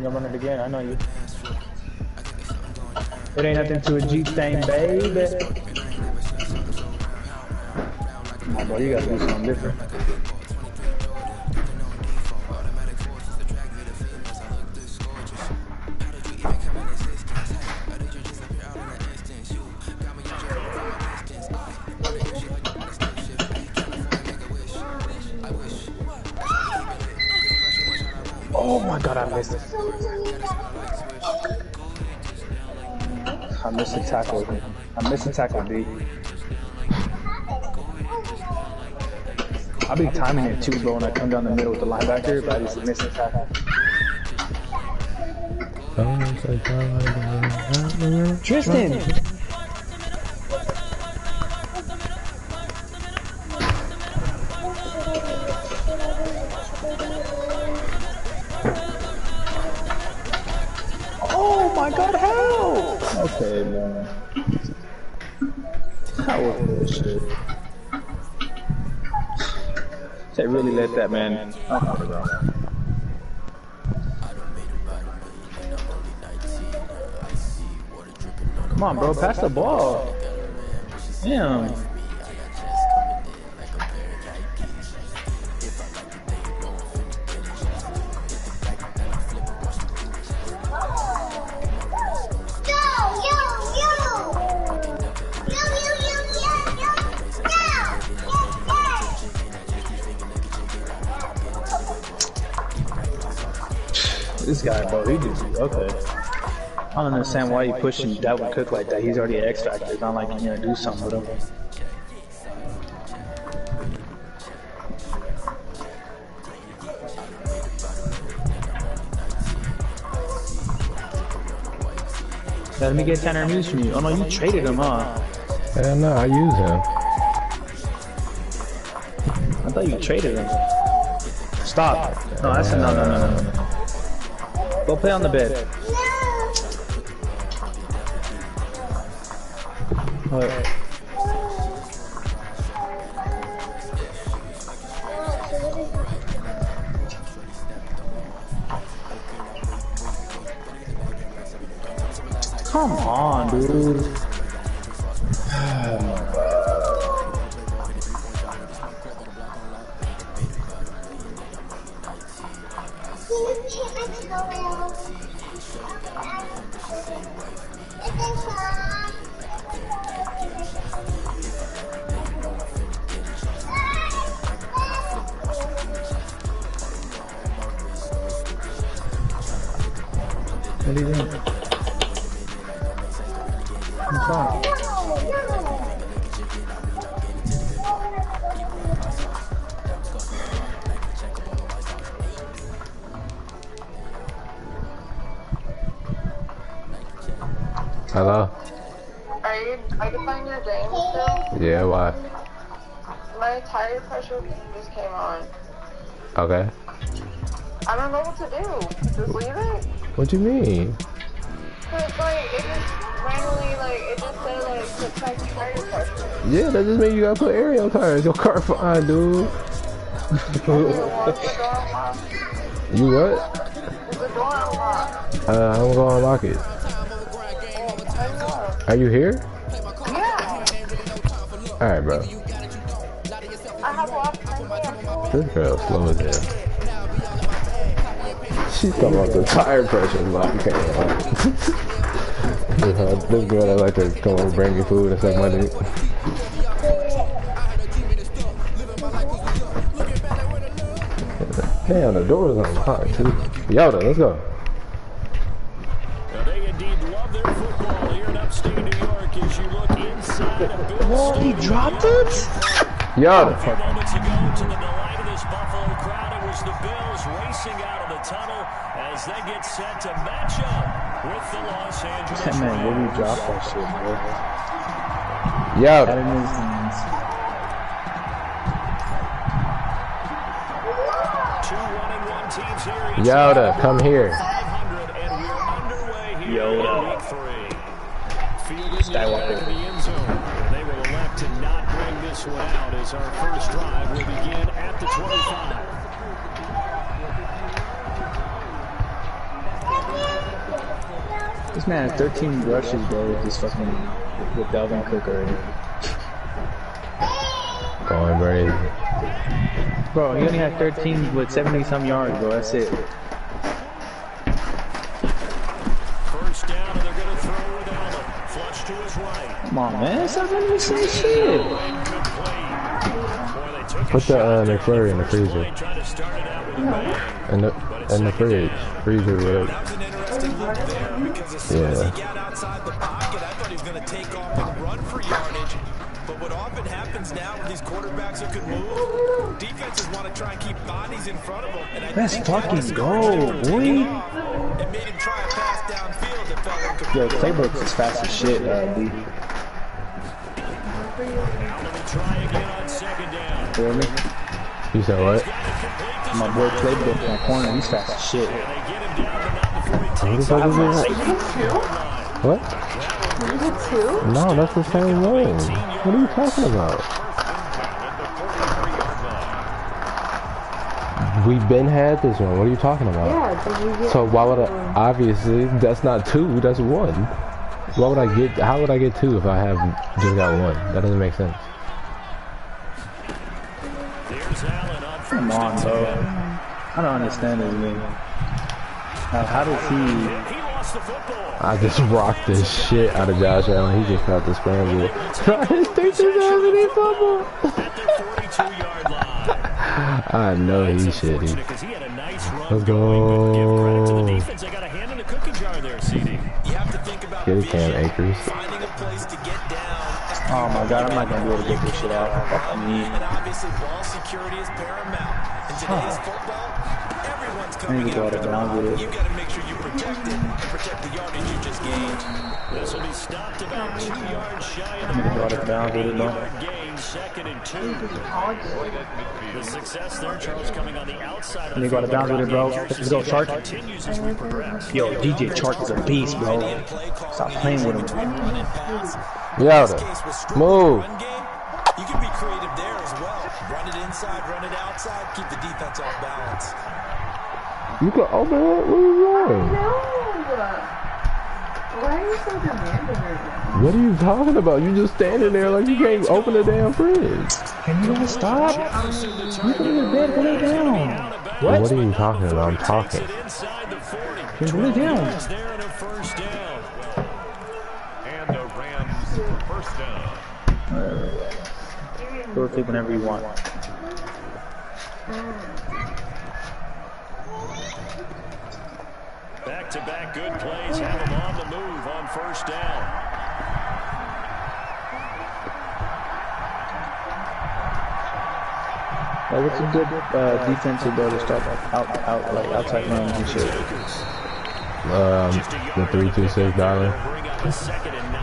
gonna run it again. I know you. It ain't nothing to a Jeep thing, baby. Come on, boy, you gotta do something different. Oh my god, I missed it. I missed the tackle. I missed the tackle, D. I'll be timing it too, bro, when I come down the middle with the linebacker, but I just missed the tackle. Tristan! Oh my god, how? Okay, man. That was bullshit. They really let that man. Come on, bro, pass the ball. Damn. This guy, bro, he just okay. I don't understand why you pushing Dalvin Cook like that. He's already an X Factor. It's not like you're gonna do something with him. Let me get Tanner Muse from you. Oh no, you traded him, huh? Hell no, I use him. I thought you traded him. Stop. No, that's a no. Go play on the bed. What? Come on, dude. What do you think? What's wrong? Hello? Are you playing your game still? Yeah, why? My tire pressure just came on. Okay. I don't know what to do. Just leave it? What you mean? Cause like, it just randomly, like, it just said like, to check tire pressure. Yeah, that just means you gotta put air on tires. Your car fine, dude. You what? Is the door unlocked? I'm gonna unlock it. Are you here? Yeah. Alright, bro. I have lost my hand. This girl's slow as hell. She's talking about the tire pressure lock. This girl that like to come over and bring me food and suck my dick. Damn, the door's unlocked too. Yoda, let's go. They indeed love their football here in upstate New York as you look inside a Bills. Oh, he dropped it? Yoda. A few moments ago, to the delight of this Buffalo crowd, it was the Bills racing out of the tunnel as they get set to match up with the Los Angeles Rams. Man, where you drop that shit, bro? Yoda. That in his hands. 2 1-1 teams here. Yoda, come here. 500, and we're underway here Yoda. in week 3. Fielded Skywalker. in the end zone. They will elect to not bring this one out as our first drive will begin at the 25. This man has 13 rushes, bro, with this fucking, with Dalvin Cook already. Going crazy. Bro, he only had 13 with 70-some yards, bro, that's it. First down, and they're going to throw with Allen. Flush to his right. Come on, man, stop letting me say shit. Put the McFlurry in the freezer. In the fridge. Freezer, whatever. That was an interesting look there because as soon as he got outside the pocket, I thought he was going to take off and run for yardage. But what often happens now with these quarterbacks who can move, defenses want to try and keep bodies in front of them. And I Let's think fucking go, boy. it made him try a pass downfield that felt incomplete. Yo, Claybrook's is fast as shit, B. Try again on second down. Feel me? You said what? My boy Claybrook in the corner, he's fast as shit. They get him down to not before he What takes the fuck is that? What? Is it 2? No, that's the same one. What are you talking about? We've been had this one. What are you talking about? Yeah, did you get... So why would I? Obviously, that's not 2. That's 1. Why would I get? How would I get 2 if I have just got 1? That doesn't make sense. Come on, bro. I don't understand this, man. How does he... He lost the football. I just rocked the shit out of Josh Allen. He just got the scramble. His teachers having a fumble. At the 42-yard line. I know he's shitty. Because he had a nice run Let's going, but give credit to the go. defense. They got a hand in the cookie jar there, CD. You have to think about Get it, Cam vision, Akers. finding a place to get down. Oh my god, I'm not gonna be able to get this shit out. Fucking me. And obviously ball security is paramount. In today's football, everyone's coming go after out the of bounds ball. with it. You've got to make sure you protect it and protect the yardage you just gained. This will be stopped about 2 yards shy of the Go out of bounds with it, though. gain, 2nd and 2. The success there, Charles, coming on the outside of Let the me go out of bounds with it, bro. Let's go, Chark. continues as we progress. Yo, DJ Chark is a beast, bro. Stop playing with him. Yoda, move. Run game, you can be creative there as well. Run it inside, run it outside, keep the defense off balance. You can open it. What are you doing? No! Why are you so demanding right now? What are you talking about? You just standing there like you can't open the damn fridge. Can you guys stop? You can in bed, put it down. What are you talking about? I'm talking. Inside the 40. Put it down. Is there in a first down. And the Rams first down. Rotate whenever you want. Back-to-back good plays have him on the move on first down. What's a good defensive bro to start outside runs and shit? The 3-2-6 dollar. Bring up a 2nd and 9.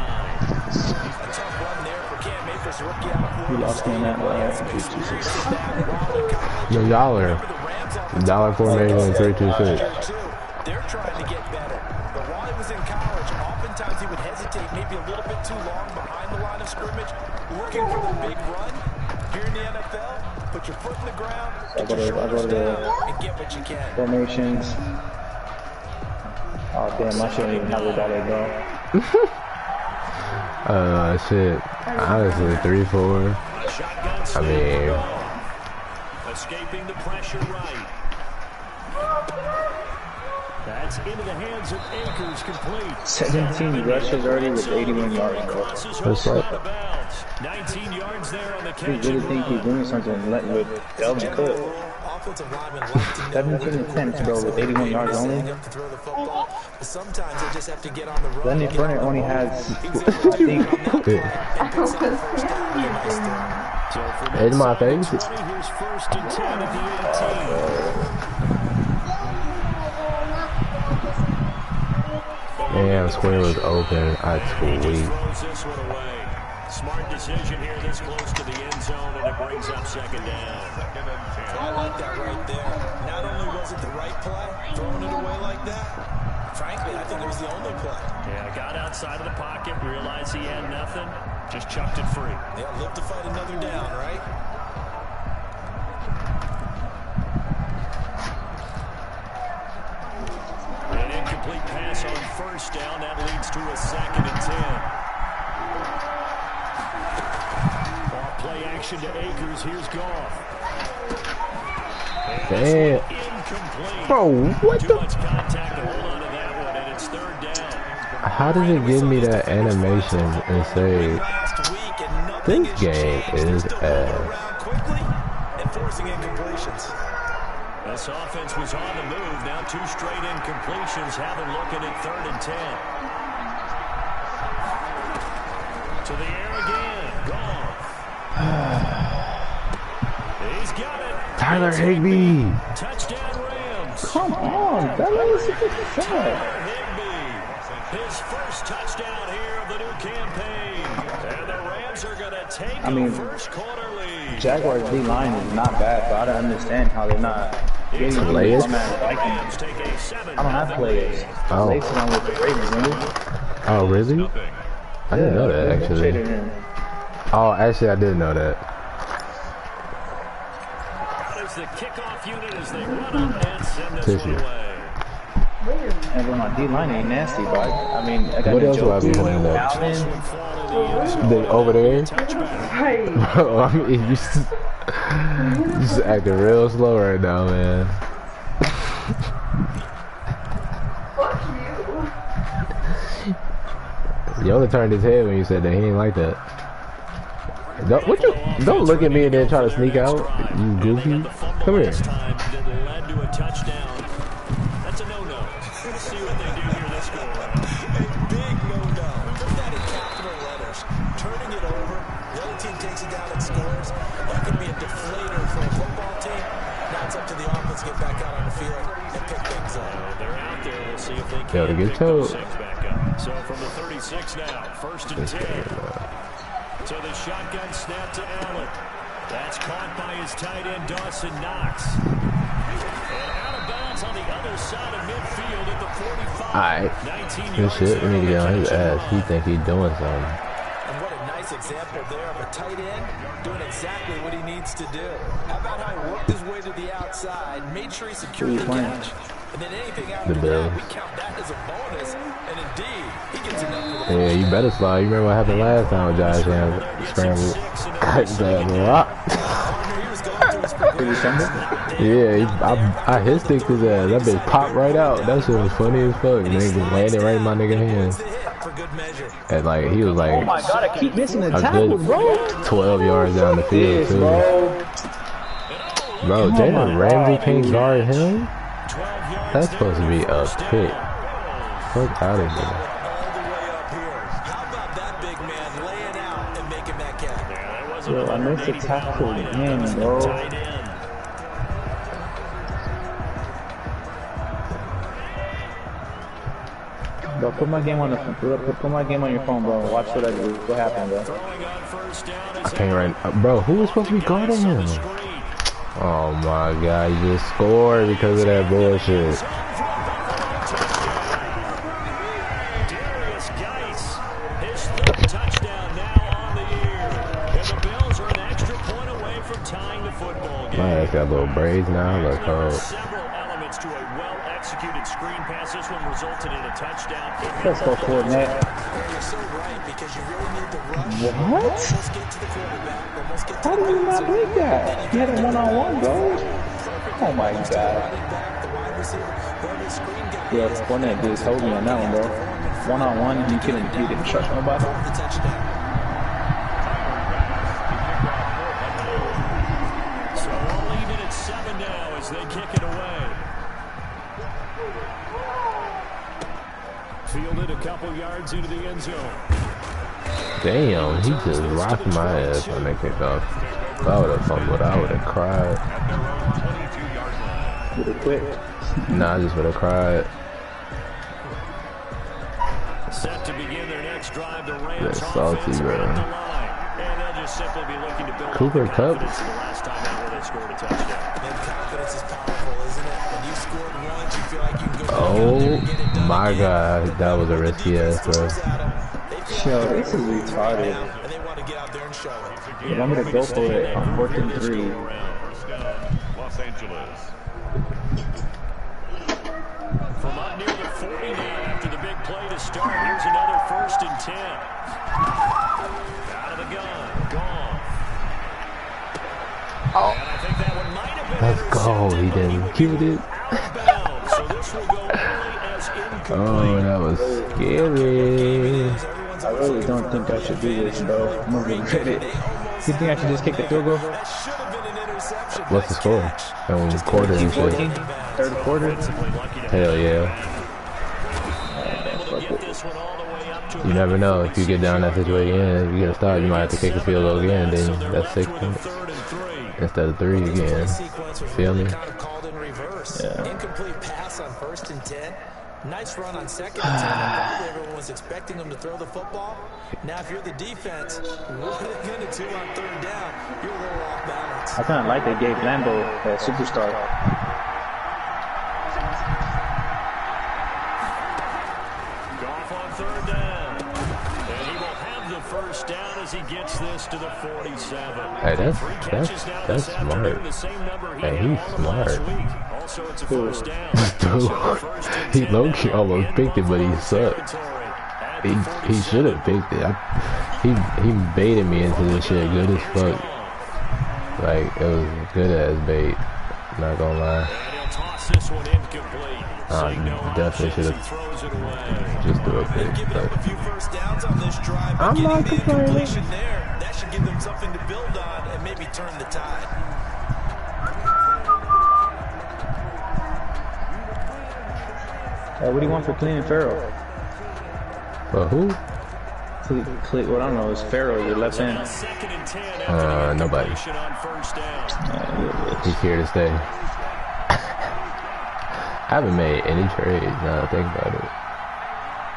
We lost on that 3-2-6. The dollar formation and 3-2-6. They're trying to get better. But while he was in college, oftentimes he would hesitate maybe a little bit too long behind the line of scrimmage, looking for the big run. Here in the NFL, put your foot in the ground, get your shoulders down, and get what you can. Formations. Oh damn, I shouldn't even have a dollar, bro. Shit. Honestly, 3-4. I mean, Escaping the pressure right. That's into the hands of Akers, complete. 17 rushes already with 81 yards, bro. that's right. 19 yards there on the I catch. really think he's doing something with Dalvin Cook. Offensive linemen like to know 17 attempts, bro, with 81 yards only. to throw the football. But sometimes they just have to get on the run. Lenny Fournette only has, I think, In my face. Here's first and 10 at the 18. Damn, Square was open. I tweet. Throws this one away. Smart decision here this close to the end zone, and it brings up 2nd down. I like that right there. Not only was it the right play, throwing it away like that, frankly, I think it was the only play. Yeah, got outside of the pocket, realized he had nothing, just chucked it free. Yeah, live to fight another down, right? An incomplete pass on first down. That leads to a 2nd and 10. Off play action to Akers. Here's Goff. Damn. Incomplete. Bro, what Too the? much contact to hold on to that one, and it's 3rd down. How does it give me that animation and say this game is ass? This offense was on the move. Now 2 straight incompletions. Have them looking at 3rd and 10. To the air again. Goff. He's got it. Tyler Higbee. Touchdown Rams. Come on, fellas. Tyler Higbee. His first touchdown here of the new campaign. And the Rams are going to take a first quarter lead. Jaguars D-line is not bad, but I don't understand how they're not getting Players? I don't have players. Oh. They sit on with the Ravens, remember? Oh, really? I didn't know that, They actually. traded him. Oh, actually, I did know that. As the kickoff unit as they run up and send this Tissue. one away. And then my D-line ain't nasty, but I mean, I got What else would I be Njoku, doing there? Alvin. They over there? Bro, I mean, you just acting real slow right now, man. Fuck you. You only turned his head when you said that. He ain't like that. Don't look at me and then try to sneak out. You goofy. Come here. Led to a touchdown. That's a no-no. Let's see what they do here this go around. A big no-no. Put that in capital letters. Turning it over. The other team takes it down and scores. That could be a deflator for a football team. Now it's up to the offense to get back out on the field and pick things up. They're out there. We'll see if they Yo, to can get pick those told. 6 back up. So from the 36 now, 1st and 10. So the shotgun snap to Allen. That's caught by his tight end, Dawson Knox. And out of bounds on the other side of midfield at the 45. Alright. 19 Good yards shit. We need to get on his there. ass. He think he's doing something. And what a nice example there of a tight end doing exactly what he needs to do. How about how he worked his way to the outside, made sure he secured the catch, and then anything after that, Bills. we count that as a bonus, and indeed, he gets enough for the Yeah, you better slide. You remember what happened last time with Josh Allen scrambled? Cut that rock. Did he stumble? Yeah, I hit stick his ass. That bitch popped right out. That shit was funny as fuck. Nigga landed right in my nigga hands. for good measure. And like he was like Oh my god, I keep missing the a tackles, good bro. 12 yards down the field Yes, too. Bro, Jalen Ramsey can't guard him. That's supposed to be a pick. Fuck out of here. All the way up here. How about that big man laying out and making that catch? Yo, I missed the tackle again, bro. Bro, put my game on the put my game on your phone, bro. Watch what I do. What happened, bro? I can't right. Bro, who was supposed to be guarding him? Oh my god, he just scored because of that bullshit. Darius Geis, his 3rd touchdown now on the year. And the Bills are an extra point away from tying the football game. My ass got little braids now. Look, There are oh. several elements to a well-executed screen pass. This one resulted in a touchdown. Let's go for it, Nate. You're so right because you really need the rush. What? Almost get to the quarterback. Almost get to How the did you not receiver. break that? He had a one-on-one, bro. Oh my god. Running back, the wide receiver, whoever the screen guy Yeah, is, Fournette just told me on that one, bro. One-on-one, you didn't trust nobody. the touchdown. So we'll leave it at 7 now as they kick it away. Fielded a couple yards into the end zone. Damn, he just rocked my ass when they kicked off. If I would have fumbled, I would have cried. With a quick. Nah, I just would have cried. Set to begin their next drive, the Rams That's salty, offense bro. at the line. And they'll just simply be looking to build Cooper up the Kupp? confidence of the last time out where they scored a touchdown. And confidence is powerful, isn't it? When you scored once, you feel like you can go Oh back out there and get it done my again. god, that was a risky ass throw. Yo, this is retarded. And they want to get out there and show it. You want me to go for it on 4th and 3? First down, Los Angeles. From up near the 40 now after the big play start. Here's another 1st and 10. Out of the gun. Gone. Oh. And I think that one might have been Let's go. He didn't kill it. out of bounds. So this will go early as incomplete. Oh, that was scary. I really don't think I should do this, bro. I'm gonna regret it. You think I should just kick the field goal? What's the score? Quarter, you said. Third quarter? Hell yeah. You never know. If you get down that situation again, you get a stop, you might have to kick the field goal again, then that's 6 points. Instead of 3 again. Feel me? Yeah. Incomplete pass on 1st and 10. Nice run on 2nd and 10. Probably everyone was expecting him to throw the football. Now, if you're the defense, what are they going to do on 3rd down? You're a little off balance. I kind of like they gave Lambo that superstar. Goff on 3rd down. And he will have the 1st down as he gets this to the 47. Hey, that's Afternoon, smart. the same number he Hey, had he's on last smart. week. Also, it's a 1st down. Dude, he low-key almost picked it, but he sucked. He should have picked it. He baited me into this shit good as fuck. Like, it was good as bait. Not gonna lie. And he'll toss this one incomplete. Definitely should have just do a pick. Giving up a few 1st downs on this drive, but I'm getting not the complaining. incompletion there, that should give them something to build on and maybe turn the tide. What do you want for Clean and Farrell? But who? What I don't know is Farrell, your left hand. 2nd and 10 nobody. on 1st down. He's here to stay. I haven't made any trades now that I think about it.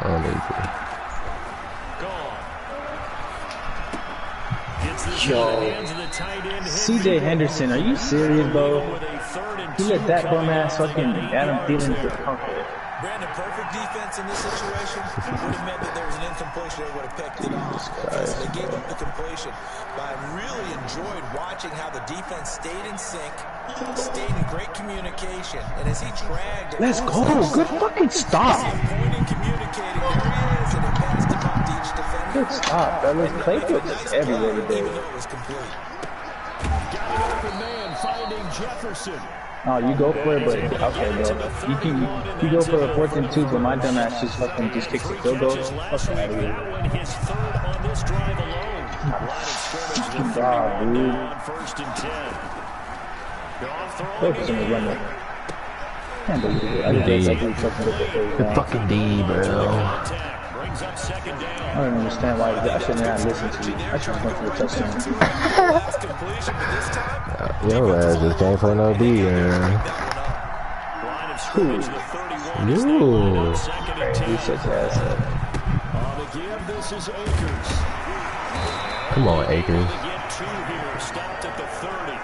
I don't need to. Yo, CJ Henderson, are you serious, bro? He let that bum ass fucking Adam Thielen get comfortable. Brandon, perfect defense in this situation would have meant that there was an incompletion. They would have picked it off. Okay, so they gave up the completion. But I really enjoyed watching how the defense stayed in sync, stayed in great communication, and as he dragged... Let's go! Good fucking stop! Pointing, communicating, there he is, and it passed him up to each defender. Good stop, fellas. Claypool is everywhere today. Even though it was complete. Got an open man finding Jefferson. Oh, you go for it, but okay, bro. You go for a 4th and 2, but my dumb ass just fucking just kicks the field goal. Fuck out of here. His 3rd on this drive alone. Line of scrimmage, the 31 down on 1st and 10. Goff throwing Focus on the again. runner. Can't believe it. I didn't exactly fucking look at The fucking D, bro. Brings up 2nd down. I don't understand why I shouldn't have listened to you. I should have went for the touchdown. Last completion, but this time... Yo, ass just came for no D, man. Line of scrimmage, the 31 is now on 2nd and 10. You shut your ass up. On the give, this is Akers. Come on, Akers. Get 2 here, stopped at the 30.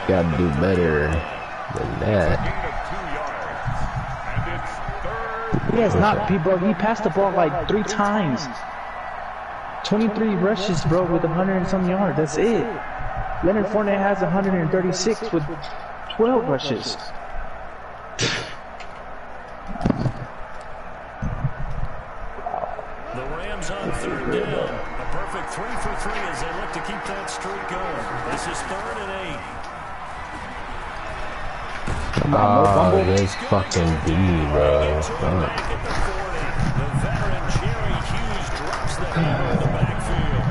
Gotta do better than that. He has not, bro. He passed the ball like 3 times. 23 rushes, bro, with 100 and some yards. That's it. Leonard Fournette has 136 with 12 rushes. The Rams on 3rd down. A perfect 3 for 3 as they look to keep that streak going. This is 3rd and 8. Oh, this fucking D, bro. Fuck. The veteran Jerry Hughes drops the hammer in the backfield.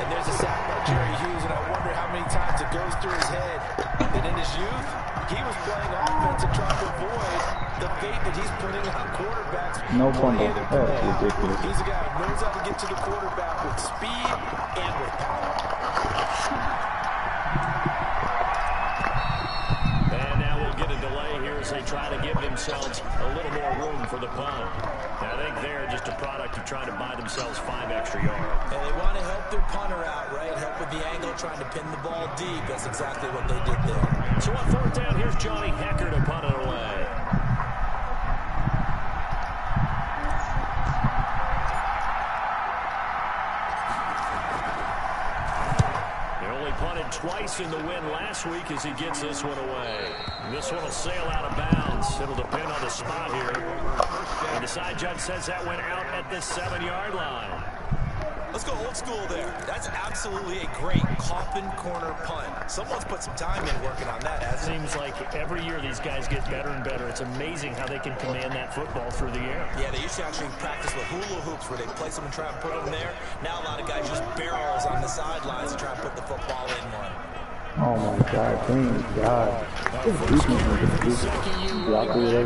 And there's a sack by Jerry Hughes, and I wonder how many times it goes through his head that in his youth, he was playing offense and trying to avoid the fate that he's putting on quarterbacks. No fumble. That's ridiculous. He's a guy who knows how to get to the quarterback with speed and with power. And now we'll get a delay here as they try to give themselves a little more room for the punt. I think they're just a product of trying to buy themselves 5 extra yards. And they want to help their punter out, right? Help with the angle, trying to pin the ball deep. That's exactly what they did there. So on 4th down, here's Johnny Hecker to punt it away. They only punted twice twice in the win last week as he gets this one away. This one will sail out of bounds. It'll depend on the spot here. And the side judge says that went out at the 7-yard line. Let's go old school there. That's absolutely a great coffin corner punt. Someone's put some time in working on that, hasn't it? Seems like every year these guys get better and better. It's amazing how they can command that football through the air. Yeah, they used to actually practice with hula hoops where they place them and try and put them there. Now a lot of guys just barrels on the sidelines to try and put the football in one. Oh my God, please, God.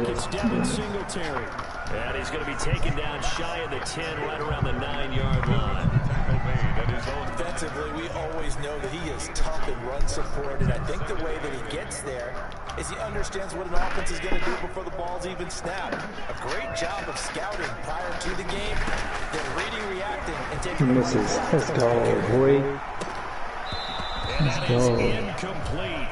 It's Devin Singletary. And he's going to be taken down shy of the 10, right around the 9-yard line. Defensively, we always know that he is tough and run support, and I think the way that he gets there is he understands what an offense is going to do before the ball's even snapped. A great job of scouting prior to the game, then reading, reacting, and taking Misses. Let's go, boy. And that is incomplete.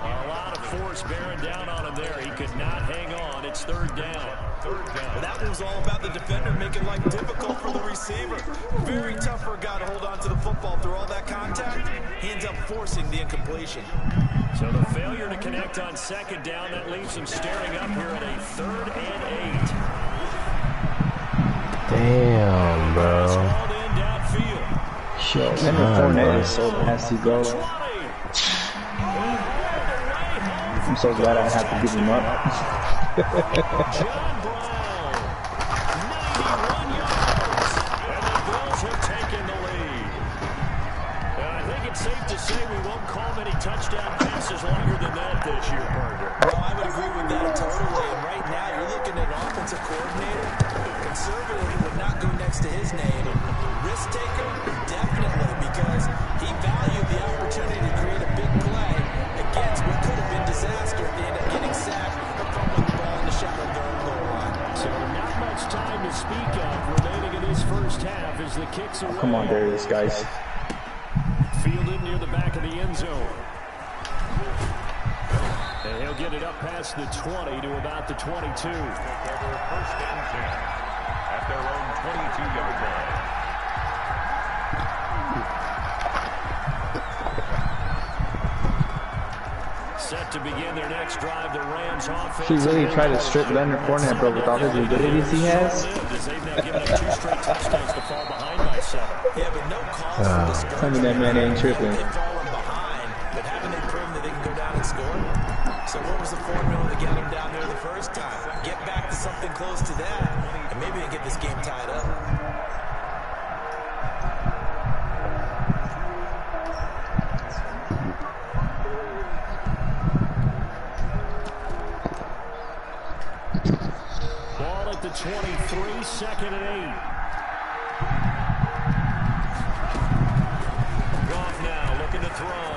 A lot of force bearing down on him there. He could not hang on. It's third down. Well, that was all about the defender making life difficult for the receiver. Very tough for a guy to hold on to the football through all that contact. He ends up forcing the incompletion. So the failure to connect on second down, that leaves him staring up here at a 3rd and 8. Damn, bro. Hauled in downfield. Shit, Leonard Fournette is so nasty, bro. I'm so glad I have to give him up. John Brown, 91 yards, and the Bills have taken the lead. And I think it's safe to say we won't call many touchdown passes longer than that this year, partner. Well, I would agree with that totally. And right now, you're looking at an offensive coordinator. Conservative would not go next to his name. Risk taker, definitely, because he valued the opportunity to create a big play against what could have been disaster if they end up getting sacked or fumbling the ball in the shadow of their own goal line. So not much time to speak of remaining in this first half as the kicks away. Come on, Darius, guys. Fielded near the back of the end zone. And he'll get it up past the 20 to about the 22. Take over 1st and 10 at their own 22-yard line. Set to begin their next drive, the Rams offense. He really tried to strip Leonard Fournette, bro, with all his abilities he has. They've now given up 2 straight touchdowns to fall behind by 7. Yeah, but no cause for discouragement. Tell me that man ain't tripping. They've fallen behind, but haven't they proven that they can go down and score? So what was the formula to get them down there the first time? Get back to something close to that, and maybe they get this game tied up. Ball at the 23, 2nd and 8. Goff now looking to throw.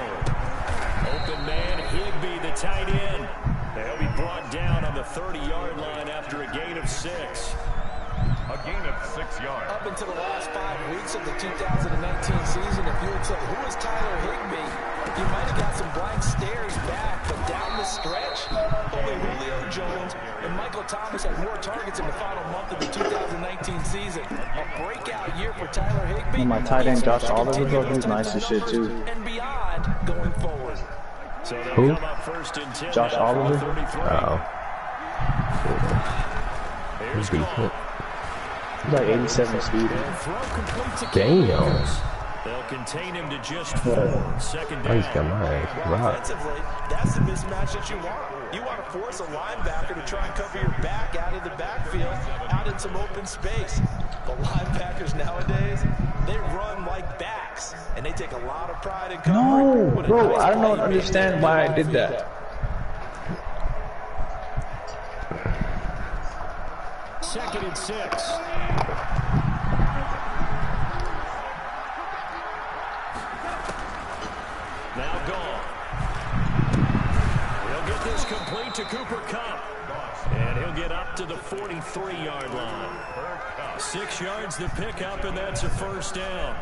Open man, Higbee, the tight end. They'll be brought down on the 30-yard line after a gain of 6. A gain of 6 yards. Up until the last 5 weeks of the 2019 season, if you had said, who is Tyler Higbee? You might have got some blank stares back, but down the stretch, only Julio Jones and Michael Thomas had more targets in the final month of the 2019 season. A breakout year for Tyler Higbee. And my tight end Josh Oliver, bro, he's nice as shit too. And beyond going forward. So they'll Who? come up 1st and 10. Josh Oliver? 33. Here's Goff. He's like 87 speed. And throw complete to Damn. Cowboys. They'll contain him to just 4. 2nd I just got down. my ass Well, rocked. offensively, that's the mismatch that you want. You want to force a linebacker to try and cover your back out of the backfield, out in some open space. But linebackers nowadays, they run like backs, and they take a lot of pride in covering. No, What a bro, nice I don't play understand why I did that. Second and 6. Now Goff. He'll get this complete to Cooper Kupp. And he'll get up to the 43-yard line. 6 yards to pick up, and that's a 1st down.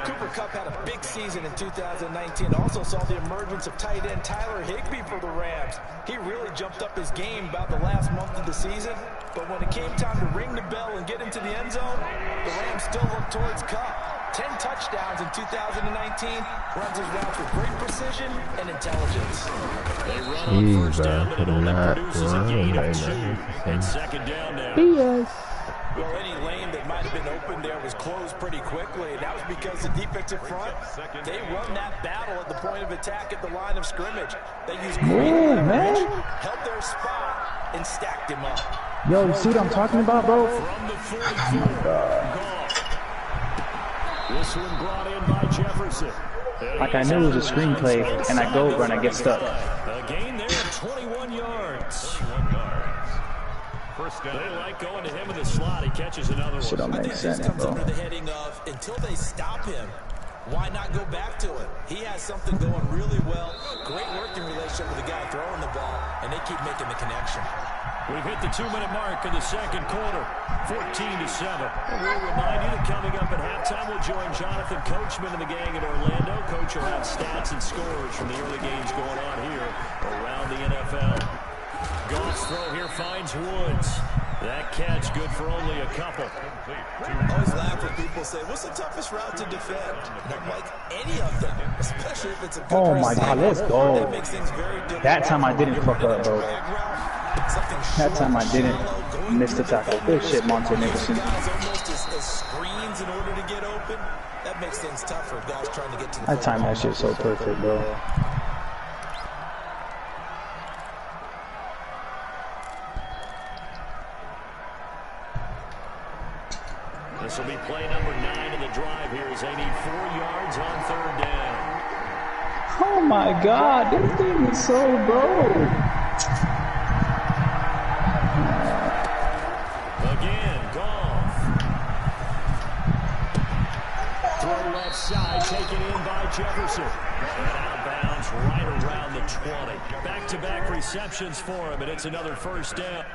Cooper Kupp had a big season in 2019. Also saw the emergence of tight end Tyler Higbee for the Rams. He really jumped up his game about the last month of the season. But when it came time to ring the bell and get into the end zone, the Rams still looked towards Kupp. 10 touchdowns in 2019, runs his routes with great precision and intelligence. They run on first down, but it only not produces a gain of 2. And second down now. Well, any lane that might have been open there was closed pretty quickly, and that was because the defensive front, they run that battle at the point of attack at the line of scrimmage. They used great leverage, held their spot, and stacked him up. Yo, you see what I'm talking about, bro? From the 44, Goff. This one brought in by Jefferson. Like I knew it was a screenplay, and I go over and I get stuck. A gain there of 21 yards. 21 yards. First down. They like going to him in the slot. He catches another one. Shit don't make This sense, comes bro. under the heading of, until they stop him, why not go back to it? He has something going really well. Great working relationship with the guy throwing the ball, and they keep making the connection. We've hit the 2-minute mark in the second quarter, 14-7. And we'll remind you that coming up at halftime, we'll join Jonathan Coachman and the gang in Orlando. Coach will have stats and scores from the early games going on here around the NFL. Goff's throw here finds Woods. That catch good for only a couple. I always laugh when people say, what's the toughest route to defend? And I'm like, any of them, especially if it's a good Oh my God, let's go. That makes things very difficult. That time I didn't fuck up, bro. That time I didn't miss the tackle. Good shit, Monte Nicholson. Guys almost as screens in order to get open. That makes things tougher. Guys trying to get to the That time that shit so perfect, bro. This will be play number 9 in the drive here as they need 4 yards on third down. Oh my God, this thing is so broke. Again, Goff. Throw left side, taken in by Jefferson. And outbounds right around the 20. Back-to-back receptions for him, and it's another first down.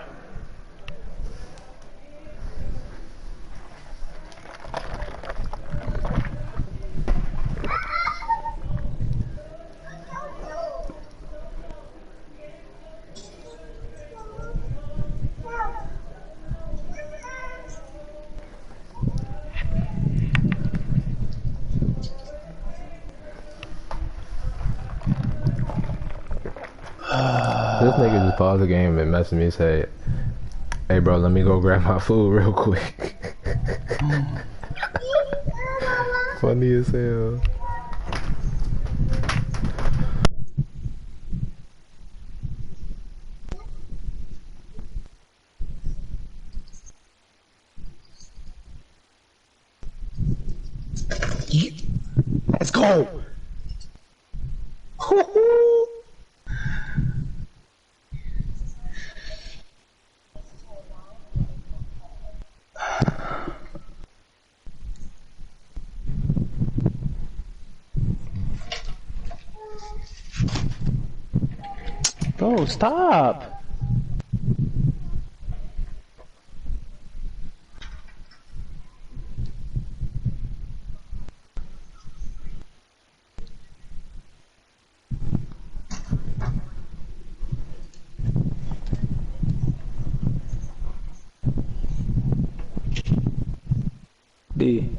This nigga just paused the game and messaged me and said, hey bro, let me go grab my food real quick. Funny as hell. Let's go. Bro, stop. D.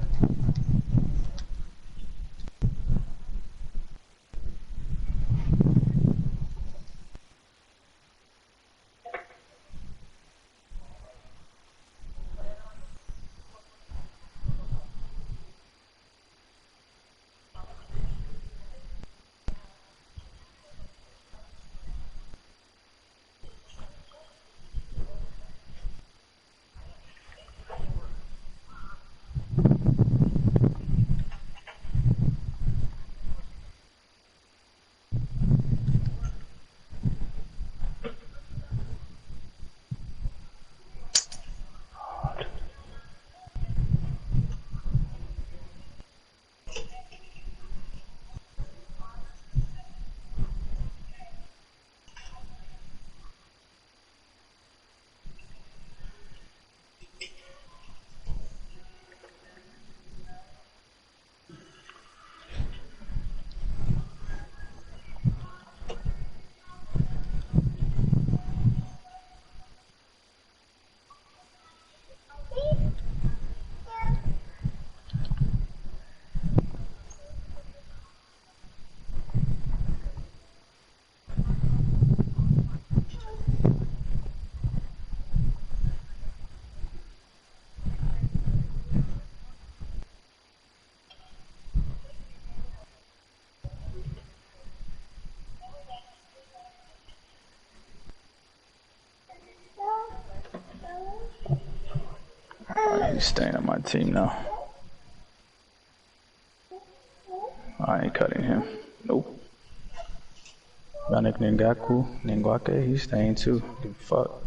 Alright, he's staying on my team now. I ain't cutting him. Nope. Yannick Ngwake, he's staying too. Give a fuck.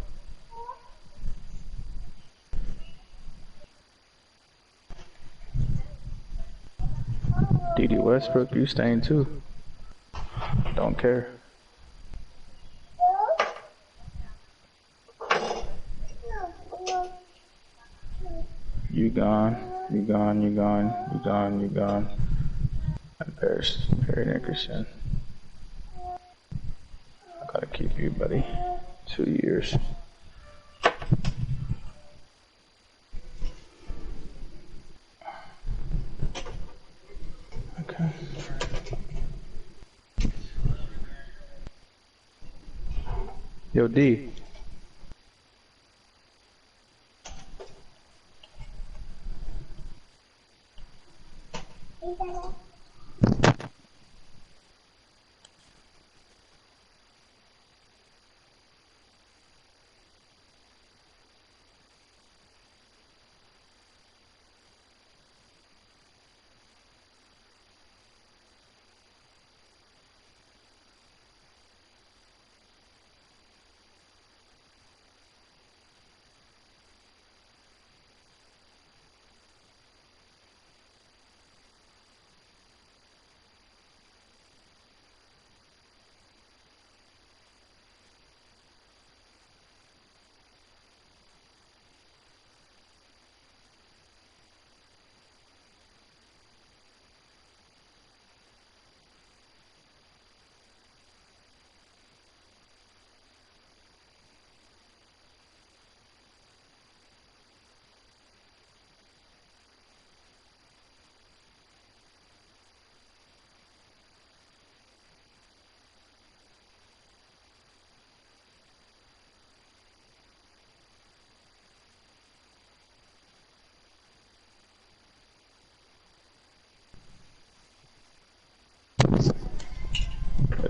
D.D. Westbrook, you staying too. Don't care. You gone. You gone. You gone. You gone. You gone. And Perry Nickerson. I gotta keep you, buddy. 2 years. Okay. Yo, D.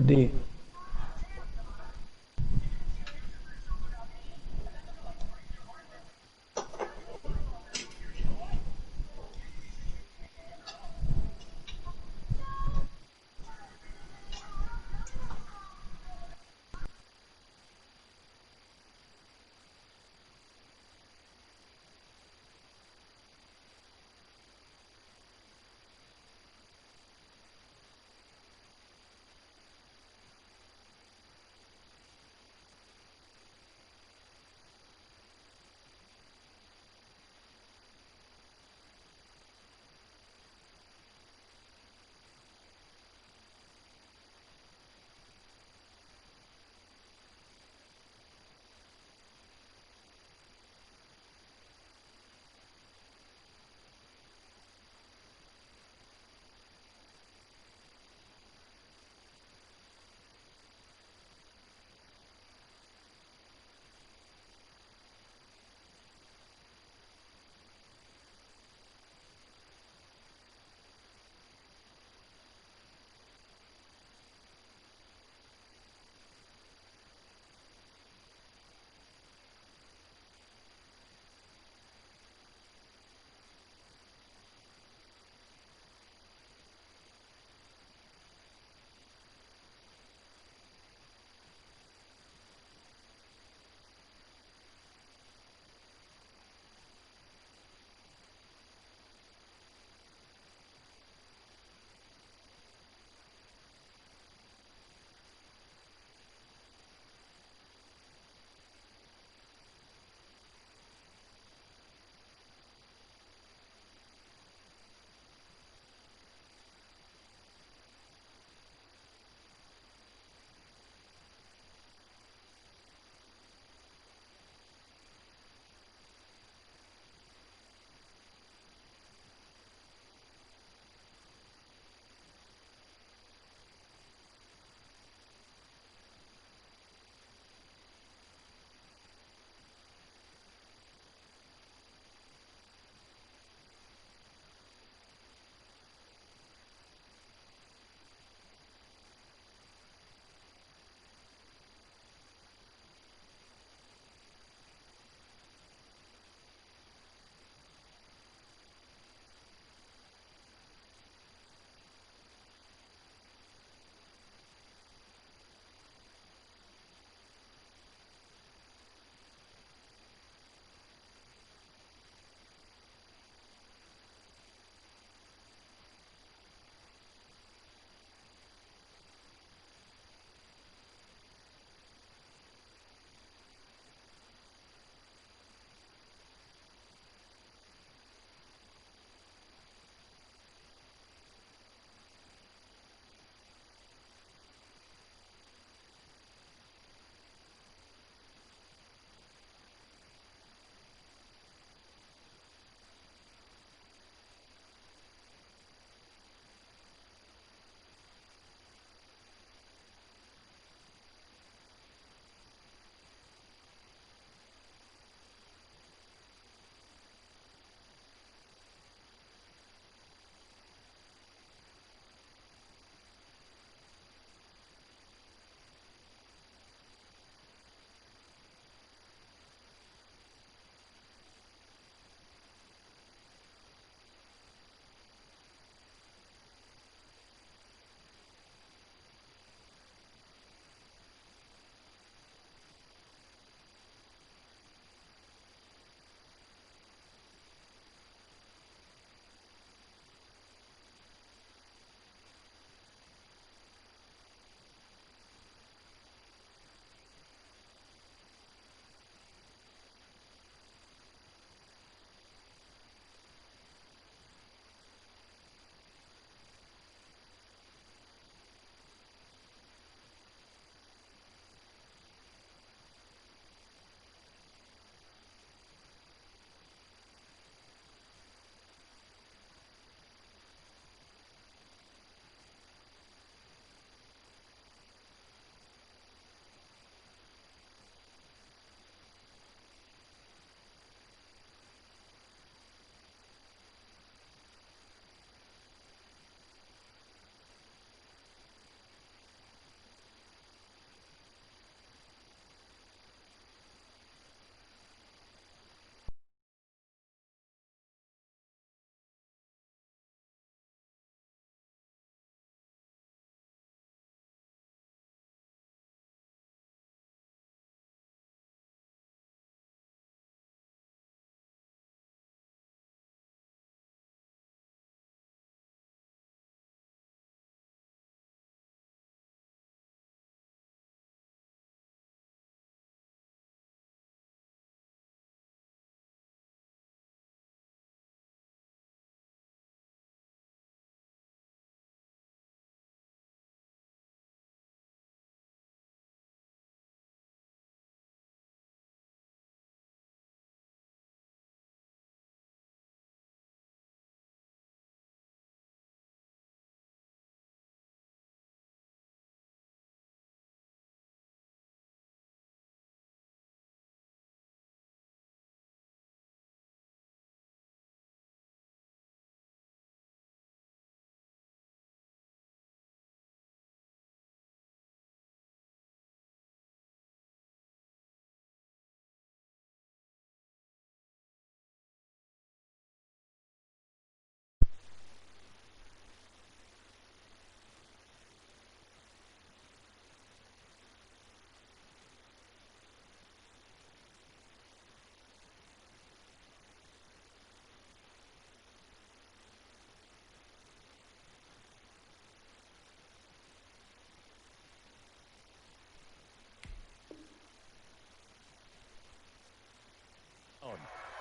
D.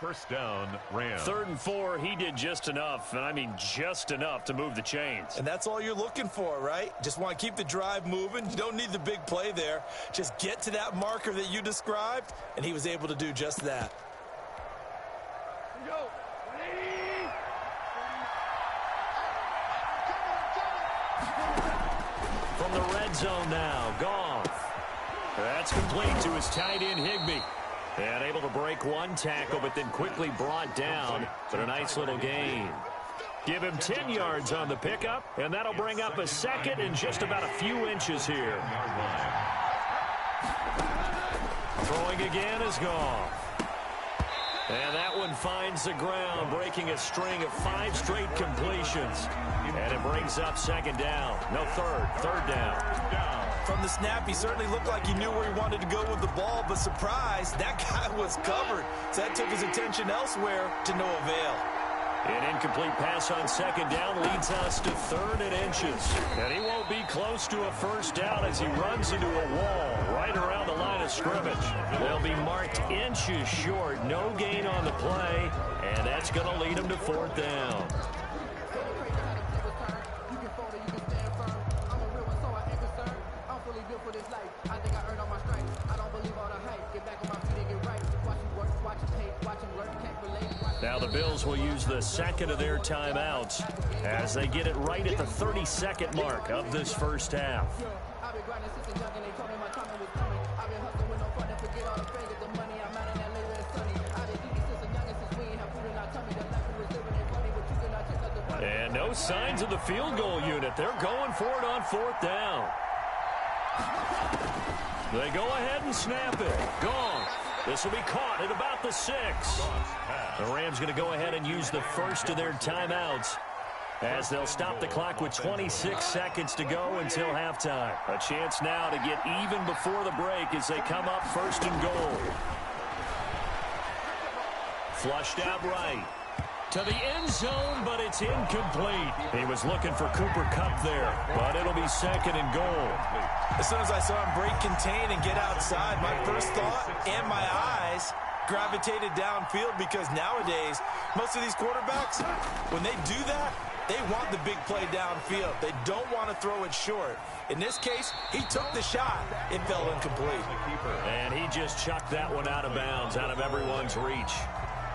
First down, Rams. 3rd and 4, he did just enough, and I mean just enough to move the chains. And that's all you're looking for, right? Just want to keep the drive moving. You don't need the big play there. Just get to that marker that you described, and he was able to do just that. From the red zone now, Goff. That's complete to his tight end, Higbee. And able to break one tackle, but then quickly brought down. But a nice little gain. Give him 10 yards on the pickup, and that'll bring up a second and just about a few inches here. Throwing again is Goff. And that one finds the ground, breaking a string of 5 straight completions. And it brings up 2nd down. No, third down. From the snap, he certainly looked like he knew where he wanted to go with the ball, but surprise, that guy was covered. So that took his attention elsewhere to no avail. An incomplete pass on 2nd down leads us to 3rd and inches. And he won't be close to a first down as he runs into a wall right around the line of scrimmage. They'll be marked inches short. No gain on the play, and that's going to lead him to 4th down. Now the Bills will use the second of their timeouts as they get it right at the 32nd mark of this first half. And no signs of the field goal unit. They're going for it on 4th down. They go ahead and snap it. Gone. This will be caught at about the 6. The Rams going to go ahead and use the first of their timeouts as they'll stop the clock with 26 seconds to go until halftime. A chance now to get even before the break as they come up 1st and goal. Flushed out right. To the end zone, but it's incomplete. He was looking for Cooper Kupp there, but it'll be 2nd and goal. As soon as I saw him break contain and get outside, my first thought and my eyes gravitated downfield because nowadays, most of these quarterbacks, when they do that, they want the big play downfield. They don't want to throw it short. In this case, he took the shot. It fell incomplete. And he just chucked that one out of bounds, out of everyone's reach.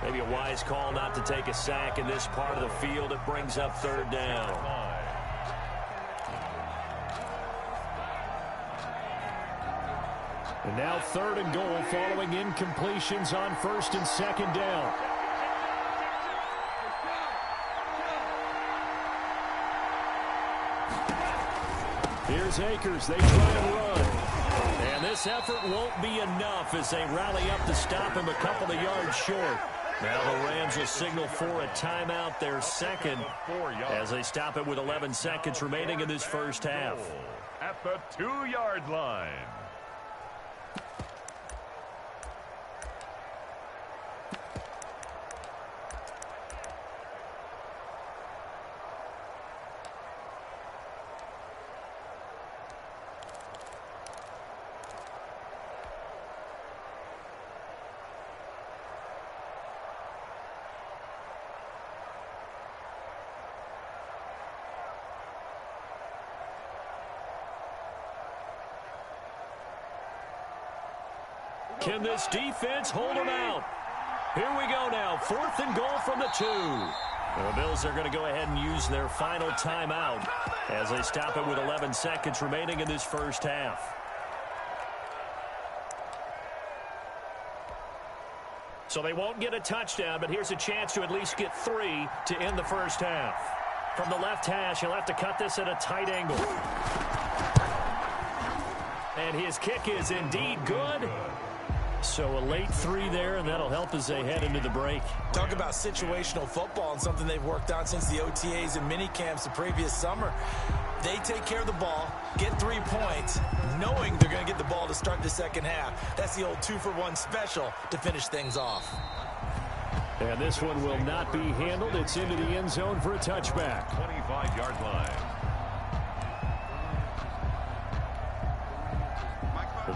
Maybe a wise call not to take a sack in this part of the field. It brings up 3rd down. And now 3rd and goal following incompletions on 1st and 2nd down. Here's Akers. They try and run. And this effort won't be enough as they rally up to stop him a couple of yards short. Now the Rams will signal for a timeout, their 2nd, as they stop it with 11 seconds remaining in this first half. At the 2-yard line. Can this defense hold them out? Here we go now. 4th and goal from the 2. The Bills are going to go ahead and use their final timeout as they stop it with 11 seconds remaining in this first half. So they won't get a touchdown, but here's a chance to at least get 3 to end the first half. From the left hash, he'll have to cut this at a tight angle. And his kick is indeed good. So a late 3 there, and that'll help as they head into the break. Talk about situational football and something they've worked on since the OTAs and mini camps the previous summer. They take care of the ball, get 3 points, knowing they're going to get the ball to start the second half. That's the old 2-for-1 special to finish things off. And this one will not be handled. It's into the end zone for a touchback. 25-yard line.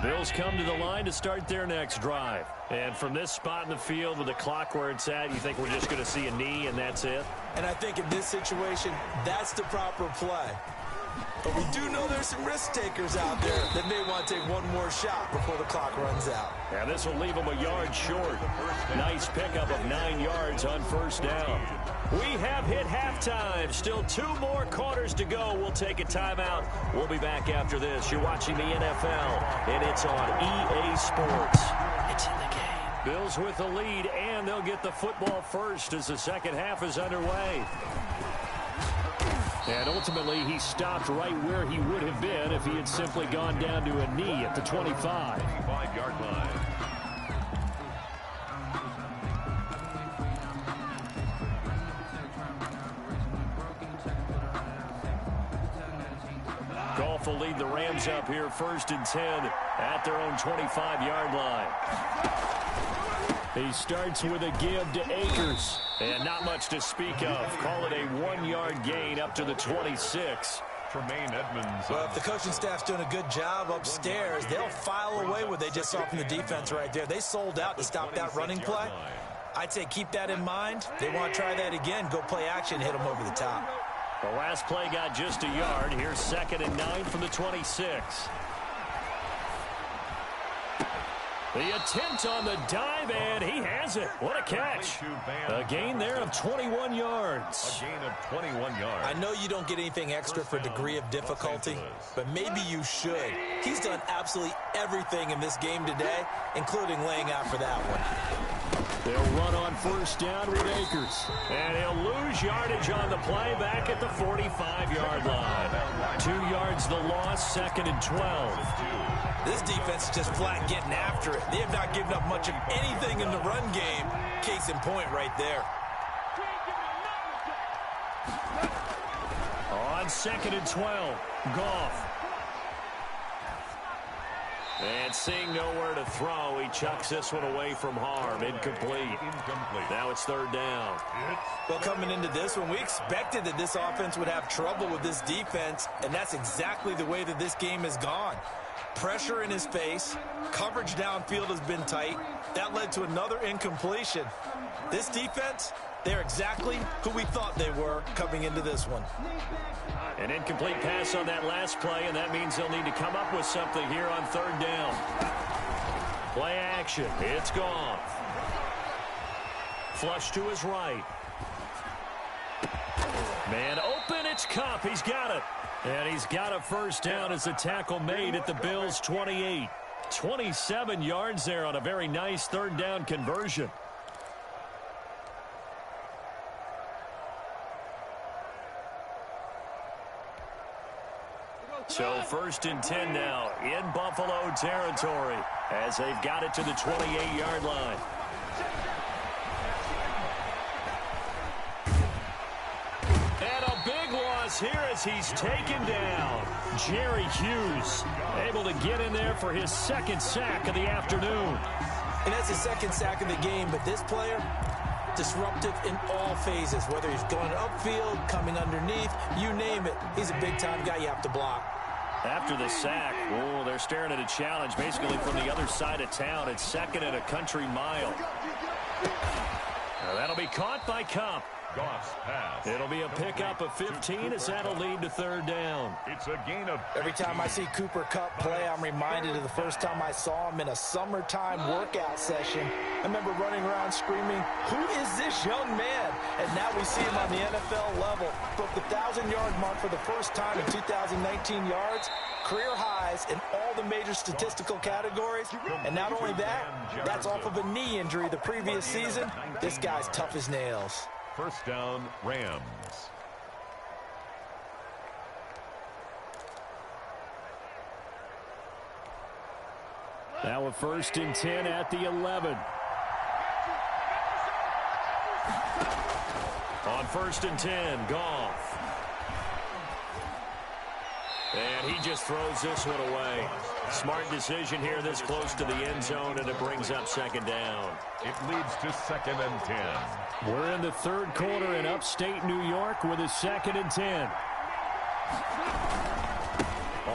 Bills come to the line to start their next drive. And from this spot in the field with the clock where it's at, you think we're just going to see a knee and that's it? And I think in this situation, that's the proper play. But we do know there's some risk takers out there that may want to take one more shot before the clock runs out. And this will leave them a yard short. Nice pickup of 9 yards on first down. We have hit halftime. Still 2 more quarters to go. We'll take a timeout. We'll be back after this. You're watching the NFL, and it's on EA Sports. It's in the game. Bills with the lead, and they'll get the football first as the second half is underway. And ultimately, he stopped right where he would have been if he had simply gone down to a knee at the 25. 25-yard line. Goff will lead the Rams up here 1st and 10 at their own 25-yard line. He starts with a give to Akers. And not much to speak of. Call it a 1-yard gain up to the 26. Tremaine Edmonds. Well, if the coaching staff's doing a good job upstairs, they'll file away what they just saw from the defense right there. They sold out to stop that running play. I'd say keep that in mind. They want to try that again. Go play action, hit them over the top. The last play got just a yard. Here's 2nd and 9 from the 26. The attempt on the dive, and he has it. What a catch. A gain there of 21 yards. A gain of 21 yards. I know you don't get anything extra for degree of difficulty, but maybe you should. He's done absolutely everything in this game today, including laying out for that one. They'll run on first down with Akers. And he'll lose yardage on the play back at the 45-yard line. 2 yards the loss, 2nd and 12. This defense is just flat getting after it. They have not given up much of anything in the run game. Case in point right there. On 2nd and 12, Goff. And seeing nowhere to throw, he chucks this one away from harm. Incomplete. Now it's 3rd down. Well, coming into this one, we expected that this offense would have trouble with this defense, and that's exactly the way that this game has gone. Pressure in his face. Coverage downfield has been tight. That led to another incompletion. This defense, they're exactly who we thought they were coming into this one. An incomplete pass on that last play, and that means they'll need to come up with something here on 3rd down. Play action. It's Goff. Flush to his right. Man open. It's Kupp. He's got it. And he's got a first down as a tackle made at the Bills' 28. 27 yards there on a very nice 3rd down conversion. So 1st and 10 now in Buffalo territory as they've got it to the 28-yard line. And a big loss here as he's taken down. Jerry Hughes able to get in there for his 2nd sack of the afternoon. And that's his 2nd sack of the game, but this player, disruptive in all phases, whether he's going upfield, coming underneath, you name it. He's a big-time guy you have to block. After the sack, oh, they're staring at a challenge basically from the other side of town. It's 2nd and a country mile. Now that'll be caught by Kupp. Goff's pass. It'll be a pickup of 15 as that'll lead to 3rd down. It's a gain of 15. Every time I see Cooper Kupp play, I'm reminded of the first time I saw him in a summertime workout session. I remember running around screaming, "Who is this young man?" And now we see him on the NFL level. Broke the 1,000-yard mark for the first time in 2019 yards. Career highs in all the major statistical categories. And not only that, that's off of a knee injury the previous season. This guy's tough as nails. First down, Rams. Now a 1st and 10 at the 11. On 1st and 10, Goff. And he just throws this one away. Smart decision here this close to the end zone, and it brings up 2nd down. It leads to 2nd and 10. We're in the 3rd quarter in upstate New York with a 2nd and 10.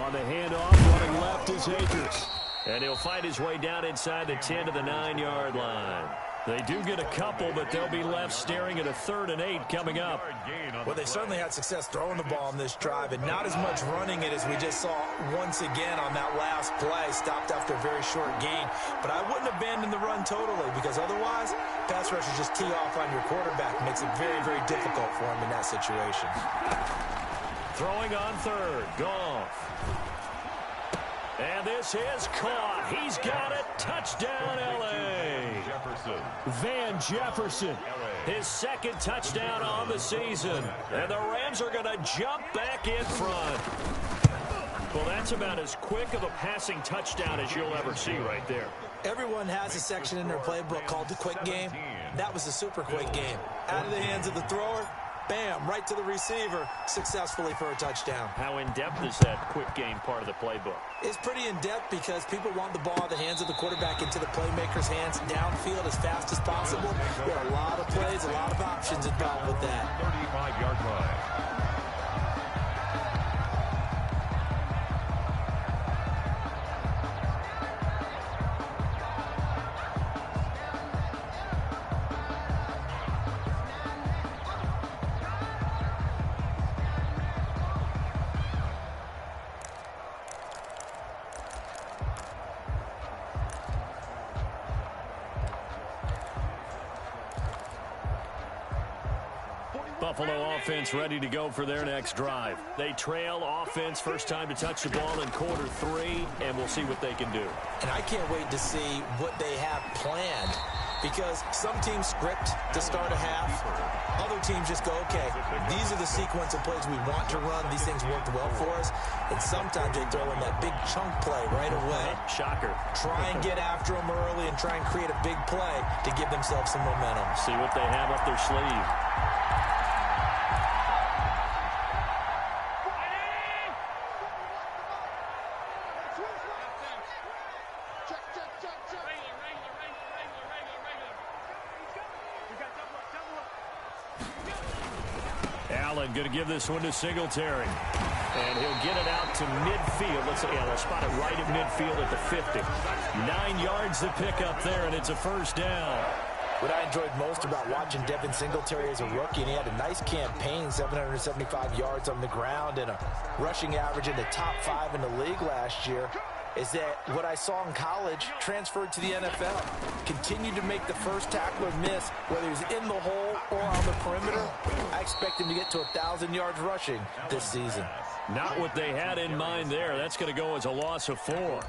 On the handoff, running left is Akers. And he'll fight his way down inside the 10 to the 9-yard line. They do get a couple, but they'll be left staring at a 3rd and 8 coming up. Well, they certainly had success throwing the ball on this drive, and not as much running it as we just saw once again on that last play. Stopped after a very short gain. But I wouldn't abandon the run totally, because otherwise, pass rushers just tee off on your quarterback. Makes it very, very difficult for him in that situation. Throwing on 3rd. Goff. And this is caught. He's got it. Touchdown, L.A. Van Jefferson. His 2nd touchdown on the season. And the Rams are going to jump back in front. Well, that's about as quick of a passing touchdown as you'll ever see right there. Everyone has a section in their playbook called the quick game. That was a super quick game. Out of the hands of the thrower, bam, right to the receiver, successfully for a touchdown. How in-depth is that quick game part of the playbook? It's pretty in-depth because people want the ball out of the hands of the quarterback into the playmaker's hands downfield as fast as possible. There are a lot of plays, a lot of options involved with that. 35-yard line. Buffalo offense ready to go for their next drive. They trail offense, first time to touch the ball in quarter 3, and we'll see what they can do. And I can't wait to see what they have planned, because some teams script to start a half. Other teams just go, okay, these are the sequence of plays we want to run. These things worked well for us. And sometimes they throw in that big chunk play right away. Shocker. Try and get after them early and try and create a big play to give themselves some momentum. See what they have up their sleeve. Allen going to give this one to Singletary. And he'll get it out to midfield. Let's say, yeah, they'll spot it right at midfield at the 50. 9 yards to pick up there, and it's a first down. What I enjoyed most about watching Devin Singletary as a rookie, and he had a nice campaign, 775 yards on the ground and a rushing average in the top 5 in the league last year, is that what I saw in college transferred to the NFL. Continued to make the first tackler miss, whether he's in the hole or on the perimeter. I expect him to get to 1,000 yards rushing this season. Not what they had in mind there. That's going to go as a loss of 4.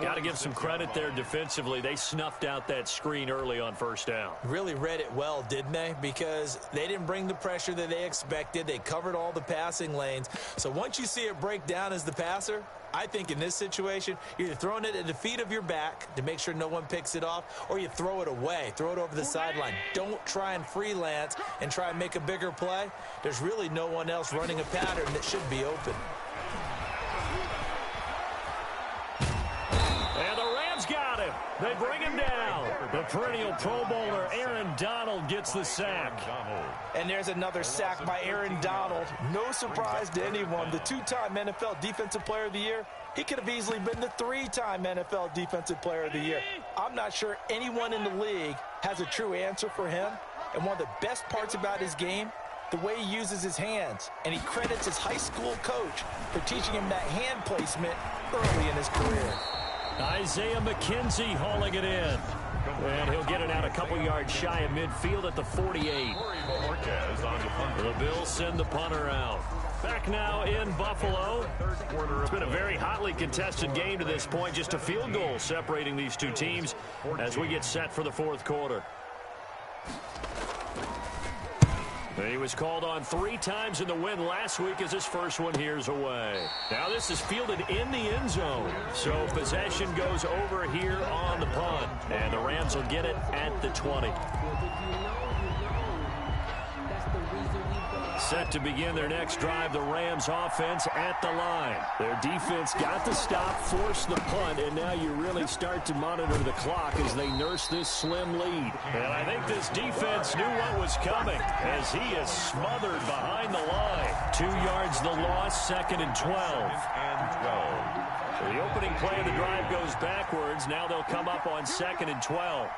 Got to give some credit there defensively. They snuffed out that screen early on first down. Really read it well, didn't they? Because they didn't bring the pressure that they expected. They covered all the passing lanes. So once you see it break down as the passer, I think in this situation, you're either throwing it at the feet of your back to make sure no one picks it off, or you throw it away, throw it over the sideline. Don't try and freelance and try and make a bigger play. There's really no one else running a pattern that should be open. And the Rams got him. They bring him down. The perennial Pro Bowler Aaron Donald gets the sack. And there's another sack by Aaron Donald. No surprise to anyone. The 2-time NFL Defensive Player of the Year. He could have easily been the 3-time NFL Defensive Player of the Year. I'm not sure anyone in the league has a true answer for him. And one of the best parts about his game, the way he uses his hands. And he credits his high school coach for teaching him that hand placement early in his career. Isaiah McKenzie hauling it in. And he'll get it out a couple yards shy of midfield at the 48. The Bills send the punter out. Back now in Buffalo. It's been a very hotly contested game to this point. Just a field goal separating these two teams as we get set for the fourth quarter. He was called on 3 times in the win last week as his first one here's away. Now this is fielded in the end zone. So possession goes over here on the punt. And the Rams will get it at the 20. Set to begin their next drive, the Rams offense at the line. Their defense got the stop, forced the punt, and now you really start to monitor the clock as they nurse this slim lead. And I think this defense knew what was coming as he is smothered behind the line. 2 yards the loss, 2nd and 12. So the opening play of the drive goes backwards. Now they'll come up on 2nd and 12.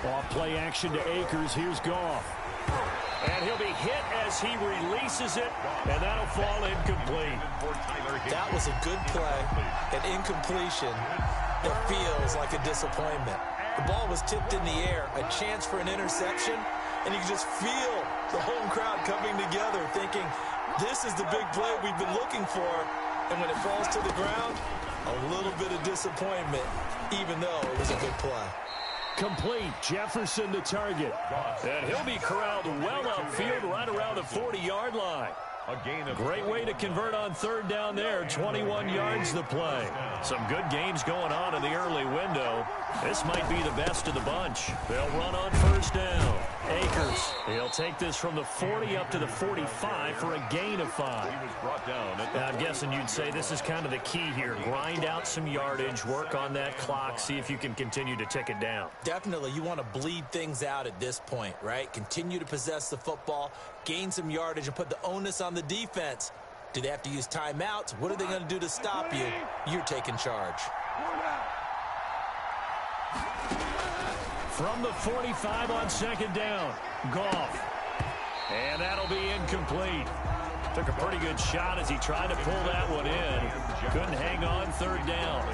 Off play action to Akers. Here's Goff. And he'll be hit as he releases it, and that'll fall incomplete. That was a good play, an incompletion that feels like a disappointment. The ball was tipped in the air, a chance for an interception, and you can just feel the home crowd coming together thinking, this is the big play we've been looking for. And when it falls to the ground, a little bit of disappointment, even though it was a good play. Complete. Jefferson to target. And he'll be corralled well upfield right around the 40-yard line. Great way to convert on 3rd down there. 21 yards to play. Some good games going on in the early window. This might be the best of the bunch. They'll run on 1st down. Akers, he'll take this from the 40 up to the 45 for a gain of 5. Now, I'm guessing you'd say this is kind of the key here. Grind out some yardage, work on that clock, see if you can continue to tick it down. Definitely, you want to bleed things out at this point, right? Continue to possess the football, gain some yardage, and put the onus on the defense. Do they have to use timeouts? What are they going to do to stop you? You're taking charge. From the 45 on 2nd down, Goff. And that'll be incomplete. Took a pretty good shot as he tried to pull that one in. Couldn't hang on 3rd down.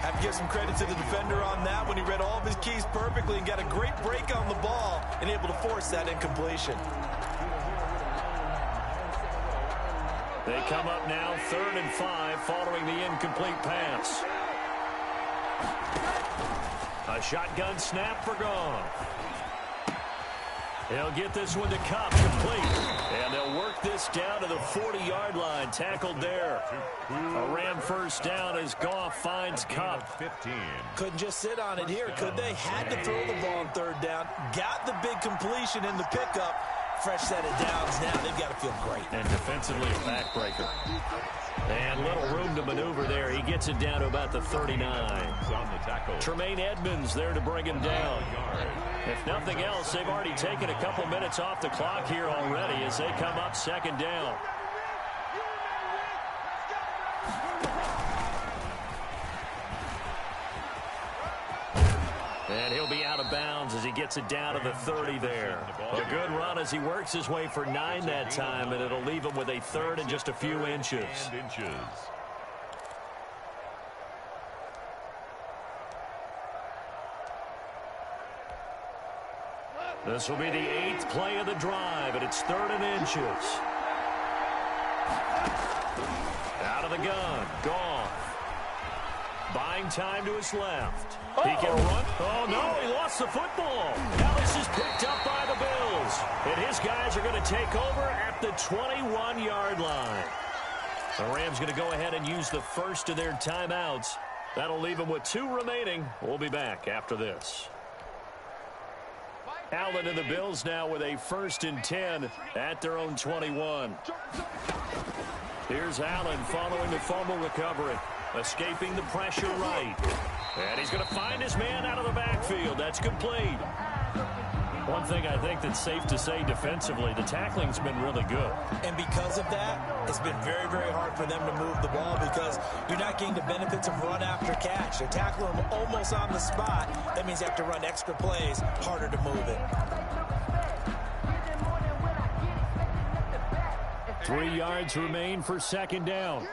Have to give some credit to the defender on that when he read all of his keys perfectly and got a great break on the ball and able to force that incompletion. They come up now 3rd and 5 following the incomplete pass. A shotgun snap for Goff. He'll get this one to Kupp, complete. And they'll work this down to the 40-yard line. Tackled there. A Ram 1st down as Goff finds Kupp. Couldn't just sit on it here, could they? Had to throw the ball on 3rd down. Got the big completion in the pickup. Fresh set of downs now. They've got to feel great. And defensively, a backbreaker. And little room to maneuver there. He gets it down to about the 39. Tremaine Edmonds there to bring him down. If nothing else, they've already taken a couple minutes off the clock here already as they come up 2nd down. And he'll be out of bounds as he gets it down to the 30 there. A good run as he works his way for 9 that time, and it'll leave him with a 3rd and just a few inches. This will be the 8th play of the drive, and it's 3rd and inches. Out of the gun, Goff. Buying time to his left. He can run. Oh, no, he lost the football. Now this is picked up by the Bills. And his guys are going to take over at the 21-yard line. The Rams going to go ahead and use the first of their timeouts. That'll leave them with 2 remaining. We'll be back after this. Allen and the Bills now with a 1st and 10 at their own 21. Here's Allen following the fumble recovery. Escaping the pressure right. And he's going to find his man out of the backfield. That's complete. One thing I think that's safe to say defensively, the tackling's been really good. And because of that, it's been very, very hard for them to move the ball because you're not getting the benefits of run after catch. They're tackling them almost on the spot. That means you have to run extra plays, harder to move it. 3 yards remain for 2nd down.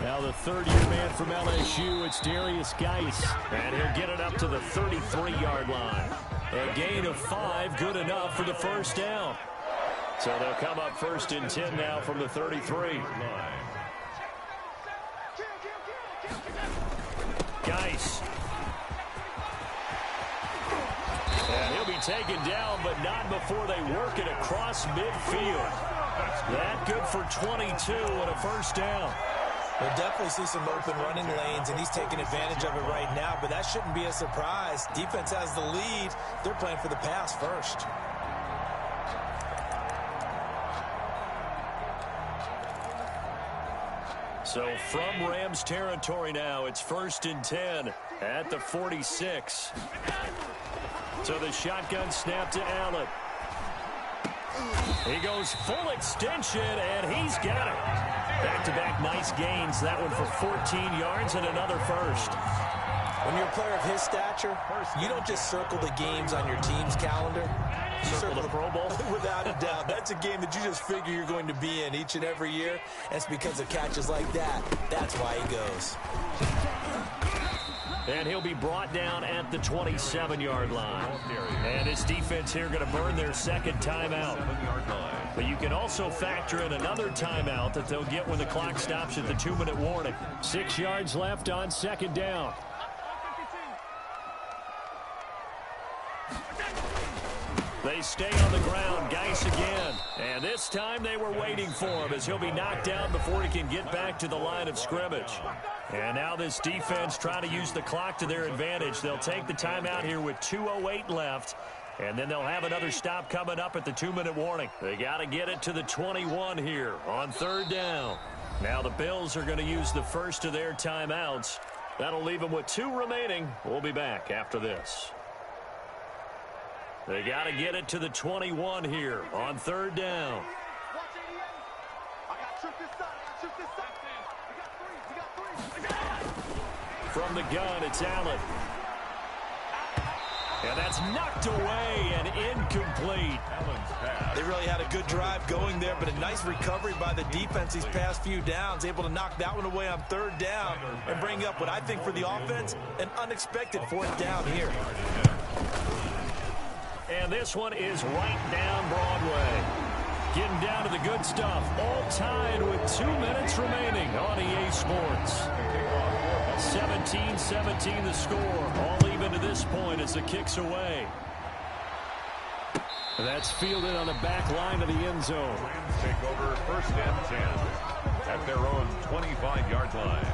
Now the 3rd-year man from LSU, it's Darius Geis. And he'll get it up to the 33-yard line. A gain of 5, good enough for the 1st down. So they'll come up 1st and 10 now from the 33. Geis. And he'll be taken down, but not before they work it across midfield. That good for 22 and a 1st down. We'll definitely see some open running lanes, and he's taking advantage of it right now, but that shouldn't be a surprise. Defense has the lead. They're playing for the pass first. So from Rams territory now, it's 1st and 10 at the 46. So the shotgun snap to Allen. He goes full extension, and he's got it. Back-to-back nice gains. That one for 14 yards and another first. When you're a player of his stature, you don't just circle the games on your team's calendar. You circle the Pro Bowl. Without a doubt. That's a game that you just figure you're going to be in each and every year. And it's because of catches like that. That's why he goes. And he'll be brought down at the 27-yard line. And his defense here going to burn their second timeout. But you can also factor in another timeout that they'll get when the clock stops at the 2-minute warning. 6 yards left on second down. They stay on the ground. Geis again. And this time they were waiting for him as he'll be knocked down before he can get back to the line of scrimmage. And now this defense trying to use the clock to their advantage. They'll take the timeout here with 2:08 left. And then they'll have another stop coming up at the 2-minute warning. They got to get it to the 21 here on third down. Now the Bills are going to use the first of their timeouts. That'll leave them with 2 remaining. We'll be back after this. They got to get it to the 21 here on third down. From the gun, it's Allen. And that's knocked away and incomplete. They really had a good drive going there, but a nice recovery by the defense these past few downs, able to knock that one away on third down and bring up what I think for the offense, an unexpected fourth down here. And this one is right down Broadway. Getting down to the good stuff. All tied with 2 minutes remaining on EA Sports. 17-17 the score. All even to this point as the kick's away. That's fielded on the back line of the end zone. Rams take over first and 10 at their own 25-yard line.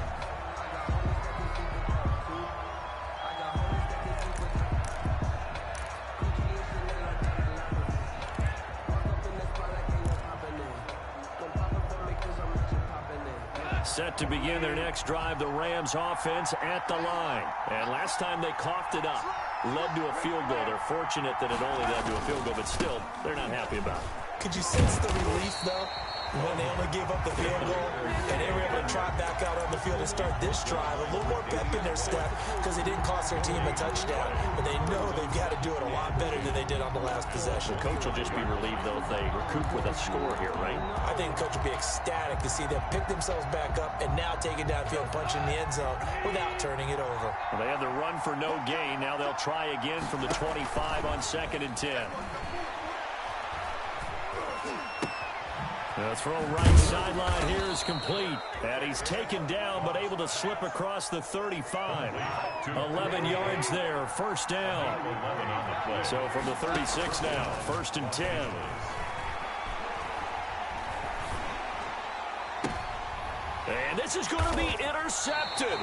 Set to begin their next drive, the Rams offense at the line. And last time they coughed it up, led to a field goal. They're fortunate that it only led to a field goal, but still, they're not happy about it. Could you sense the relief, though, when they only gave up the field goal and they were able to trot back out on the field and start this drive? A little more pep in their step because it didn't cost their team a touchdown, but they know they've got to do it a lot better than they did on the last possession. The coach will just be relieved, though, if they recoup with a score here, right? I think the coach will be ecstatic to see them pick themselves back up and now take it downfield, punching the end zone without turning it over. Well, they had the run for no gain. Now they'll try again from the 25 on 2nd and 10. The throw right sideline here is complete. And he's taken down but able to slip across the 35. 11 yards there, first down. So from the 36 now, 1st and 10. And this is going to be intercepted.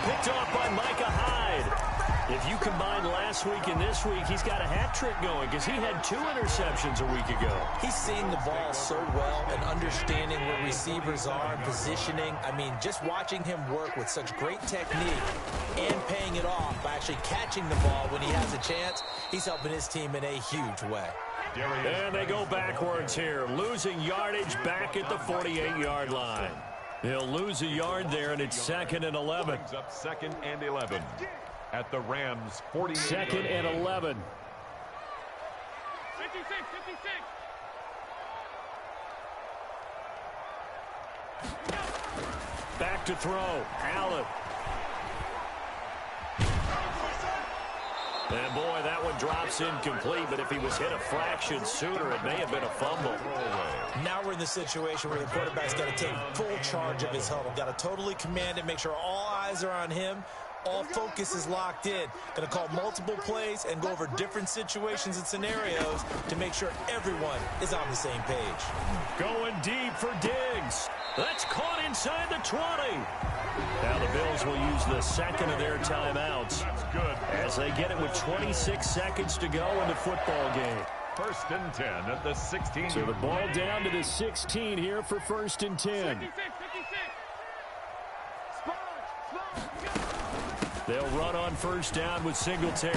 Picked off by Micah Hyde. If you combine last week and this week, he's got a hat trick going because he had 2 interceptions a week ago. He's seeing the ball so well and understanding where receivers are and positioning. I mean, just watching him work with such great technique and paying it off by actually catching the ball when he has a chance, he's helping his team in a huge way. And they go backwards here, losing yardage back at the 48-yard line. He'll lose a yard there, and it's 2nd and 11. Brings up 2nd and 11 at the Rams 48. 2nd and 11. 56. Back to throw. Allen. And boy, that one drops incomplete, but if he was hit a fraction sooner, it may have been a fumble. Now we're in the situation where the quarterback's got to take full charge of his huddle. Got to totally command it, make sure all eyes are on him. All focus is locked in. Going to call multiple plays and go over different situations and scenarios to make sure everyone is on the same page. Going deep for Diggs. That's caught inside the 20. Now the Bills will use the second of their timeouts. That's good. As they get it with 26 seconds to go in the football game. 1st and 10 at the 16. So the ball down to the 16 here for 1st and 10. 56. They'll run on 1st down with Singletary.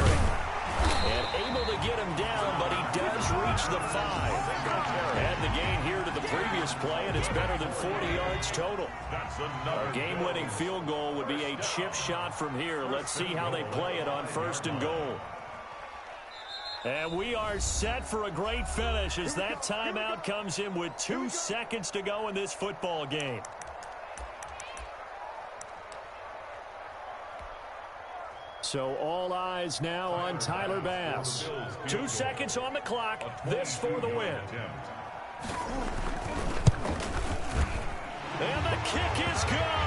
And able to get him down, but he does reach the 5. And the gain here to the previous play, and it's better than 40 yards total. A game-winning field goal would be a chip shot from here. Let's see how they play it on 1st and goal. And we are set for a great finish as that timeout comes in with 2 seconds to go in this football game. So all eyes now on Tyler Bass. 2 seconds on the clock. This for the win. And the kick is good.